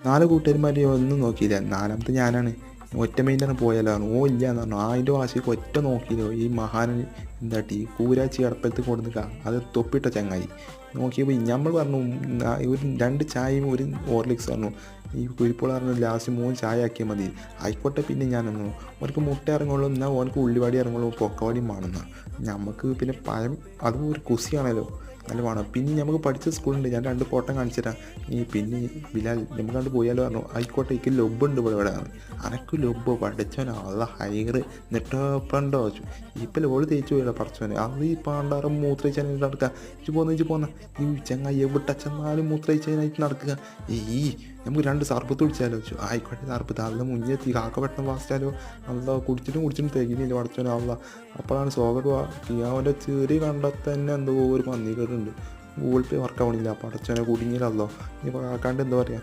4 കൂട്ടുകാരന്മാർ ഒന്നും നോക്കിയില്ല. നാലാമത്തെ ഞാനാണ്. ഒറ്റ മൈൻഡാണ് പോയാലോ ഓ ഇല്ല എന്ന് പറഞ്ഞു. അതിൻ്റെ വാശിക്ക് ഒറ്റ നോക്കിയില്ലോ ഈ മഹാൻ എന്താട്ടി കൂരാച്ചി അടപ്പത്ത് കൊടുക്കുക അത് തൊപ്പിട്ട ചങ്ങായി നോക്കിയപ്പോൾ നമ്മൾ പറഞ്ഞു ഒരു 2 ചായയും ഒരു ഹോർലിക്സ് പറഞ്ഞു. ഈ കുരിപ്പോൾ പറഞ്ഞു ലാസ്റ്റ് 3 ചായ ആക്കിയാൽ മതി. ആയിക്കോട്ടെ പിന്നെ ഞാനൊന്നു ഓനക്ക് മുട്ട ഇറങ്ങുള്ളൂ എന്നാൽ ഓനക്ക് ഉള്ളിവാടി ഇറങ്ങുള്ളൂ പൊക്കവാടിയും വേണമെന്നാ. നമുക്ക് പിന്നെ പഴം അതും ഒരു കുസിയാണല്ലോ നല്ല വേണം. പിന്നെ നമുക്ക് പഠിച്ച സ്കൂളുണ്ട്, ഞാൻ 2 ഫോട്ടോ കാണിച്ചു തരാം. പിന്നെ ബിലാൽ നമുക്ക് കണ്ട് പോയാലോ പറഞ്ഞു. ആയിക്കോട്ടെ എനിക്ക് ലൊബുണ്ട് ഇവിടെ അനക്ക് ലൊബ് പഠിച്ചോനെ അല്ല ഹൈറ് നെട്ടപ്പണ്ടോ ഇപ്പം ലോള് തേച്ച് പോയല്ലോ പഠിച്ചോനെ അത് ഈ പാണ്ടാറ് മൂത്രയിച്ചാൽ നടക്കുക. ഇച്ച് പോന്ന ഈ ചങ്ങായി എവിടെ ചെന്നാലും മൂത്രയിച്ചതിനായിട്ട് നടക്കുക. ഈ നമുക്ക് 2 സർബത്ത് കുടിച്ചാലോ വെച്ചു. ആയിക്കോട്ടെ സർബത്ത് അല്ല മുന്നെത്തി കാക്ക പെട്ടെന്ന് ഫാസ്റ്റാലോ അല്ല കുടിച്ചിട്ടും തികഞ്ഞില്ല പഠിച്ചോനെ അല്ല. അപ്പോഴാണ് സ്വാഗതം അവൻ്റെ ചെറിയ കണ്ടാൽ തന്നെ എന്തോ ഒരു പന്നി കേടുണ്ട്. ഗൂഗിൾ പേ വർക്കാവണില്ല പഠിച്ചോനെ കുടുങ്ങിയില്ലല്ലോ. ഇനി കാക്കാണ്ട് എന്താ പറയുക.